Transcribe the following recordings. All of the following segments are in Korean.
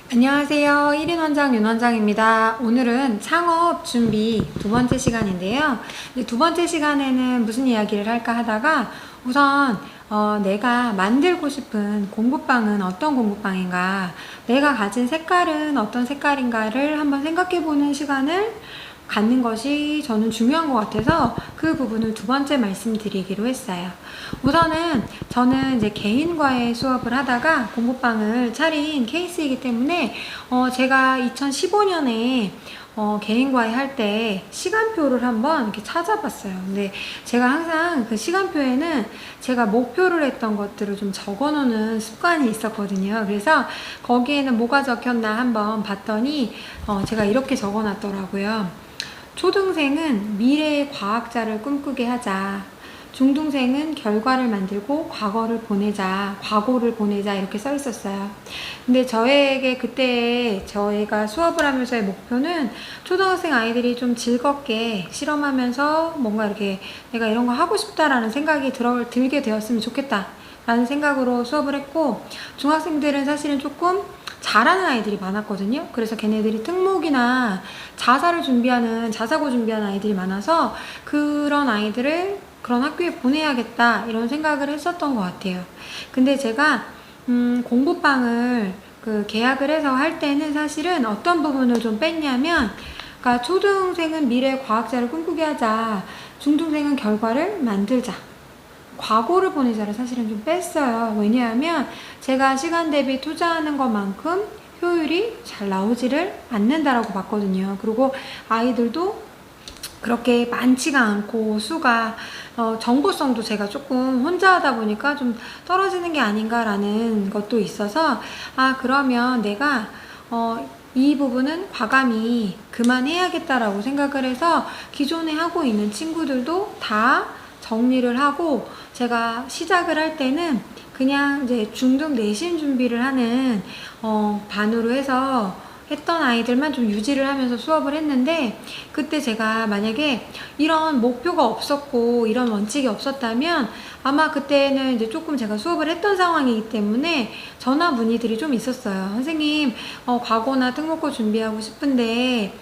안녕하세요. 1인 원장 윤원장입니다. 오늘은 창업 준비 두 번째 시간인데요. 두 번째 시간에는 무슨 이야기를 할까 하다가 우선 내가 만들고 싶은 공부방은 어떤 공부방인가, 내가 가진 색깔은 어떤 색깔인가를 한번 생각해보는 시간을 갖는 것이 저는 중요한 것 같아서 그 부분을 두 번째 말씀드리기로 했어요. 우선은 저는 이제 개인과의 수업을 하다가 공부방을 차린 케이스이기 때문에 제가 2015년에 개인과외 할 때 시간표를 한번 이렇게 찾아봤어요. 근데 제가 항상 그 시간표에는 제가 목표를 했던 것들을 좀 적어 놓는 습관이 있었거든요. 그래서 거기에는 뭐가 적혔나 한번 봤더니 제가 이렇게 적어 놨더라고요. 초등생은 미래의 과학자를 꿈꾸게 하자. 중등생은 결과를 만들고 과거를 보내자, 이렇게 써 있었어요. 근데 저에게 그때 저희가 수업을 하면서의 목표는 초등학생 아이들이 좀 즐겁게 실험하면서 뭔가 이렇게 내가 이런 거 하고 싶다라는 생각이 들게 되었으면 좋겠다 라는 생각으로 수업을 했고, 중학생들은 사실은 조금 잘하는 아이들이 많았거든요. 그래서 걔네들이 특목이나 자사고 준비하는 아이들이 많아서 그런 아이들을 그런 학교에 보내야겠다 이런 생각을 했었던 것 같아요. 근데 제가 공부방을 계약을 해서 할 때는 사실은 어떤 부분을 좀 뺐냐면, 그러니까 초등생은 미래 과학자를 꿈꾸게 하자, 중등생은 결과를 만들자, 과거를 보내자를 사실은 좀 뺐어요. 왜냐하면 제가 시간 대비 투자하는 것만큼 효율이 잘 나오지를 않는다라고 봤거든요. 그리고 아이들도 그렇게 많지가 않고 수가 정보성도 제가 조금 혼자 하다 보니까 좀 떨어지는 게 아닌가라는 것도 있어서, 그러면 내가 이 부분은 과감히 그만해야겠다라고 생각을 해서 기존에 하고 있는 친구들도 다 정리를 하고, 제가 시작을 할 때는 그냥 이제 중등 내신 준비를 하는 반으로 해서 했던 아이들만 좀 유지를 하면서 수업을 했는데, 그때 제가 만약에 이런 목표가 없었고 이런 원칙이 없었다면 아마 그때는 이제 조금 제가 수업을 했던 상황이기 때문에 전화 문의들이 좀 있었어요. 선생님, 과거나 특목고 준비하고 싶은데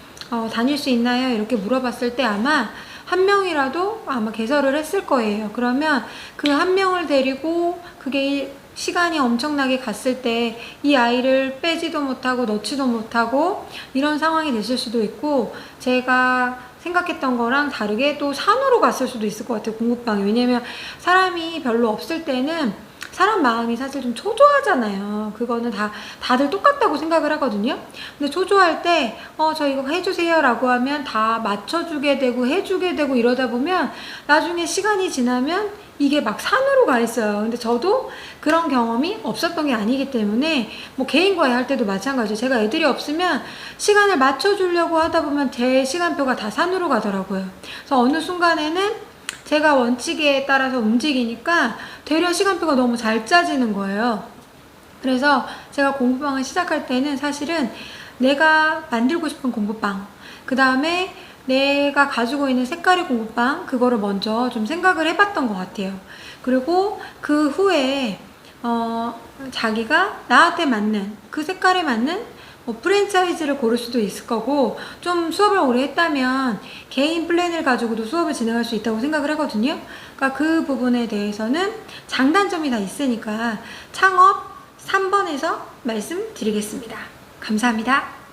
다닐 수 있나요? 이렇게 물어봤을 때 아마 한 명이라도 아마 개설을 했을 거예요. 그러면 그 한 명을 데리고 그게 시간이 엄청나게 갔을 때 이 아이를 빼지도 못하고 넣지도 못하고 이런 상황이 됐을 수도 있고, 제가 생각했던 거랑 다르게 또 산으로 갔을 수도 있을 것 같아요, 공부방이. 왜냐면 사람이 별로 없을 때는 사람 마음이 사실 좀 초조하잖아요. 그거는 다들 똑같다고 생각을 하거든요. 근데 초조할 때 저 이거 해주세요 라고 하면 다 맞춰주게 되고 해주게 되고 이러다 보면 나중에 시간이 지나면 이게 막 산으로 가 있어요. 근데 저도 그런 경험이 없었던 게 아니기 때문에 뭐 개인과외 할 때도 마찬가지예요. 제가 애들이 없으면 시간을 맞춰주려고 하다 보면 제 시간표가 다 산으로 가더라고요. 그래서 어느 순간에는 제가 원칙에 따라서 움직이니까 되려 시간표가 너무 잘 짜지는 거예요. 그래서 제가 공부방을 시작할 때는 사실은 내가 만들고 싶은 공부방, 그 다음에 내가 가지고 있는 색깔의 공부방, 그거를 먼저 좀 생각을 해봤던 것 같아요. 그리고 그 후에 자기가 나한테 맞는, 그 색깔에 맞는 프랜차이즈를 고를 수도 있을 거고, 좀 수업을 오래 했다면 개인 플랜을 가지고도 수업을 진행할 수 있다고 생각을 하거든요. 그러니까 그 부분에 대해서는 장단점이 다 있으니까 창업 3번에서 말씀드리겠습니다. 감사합니다.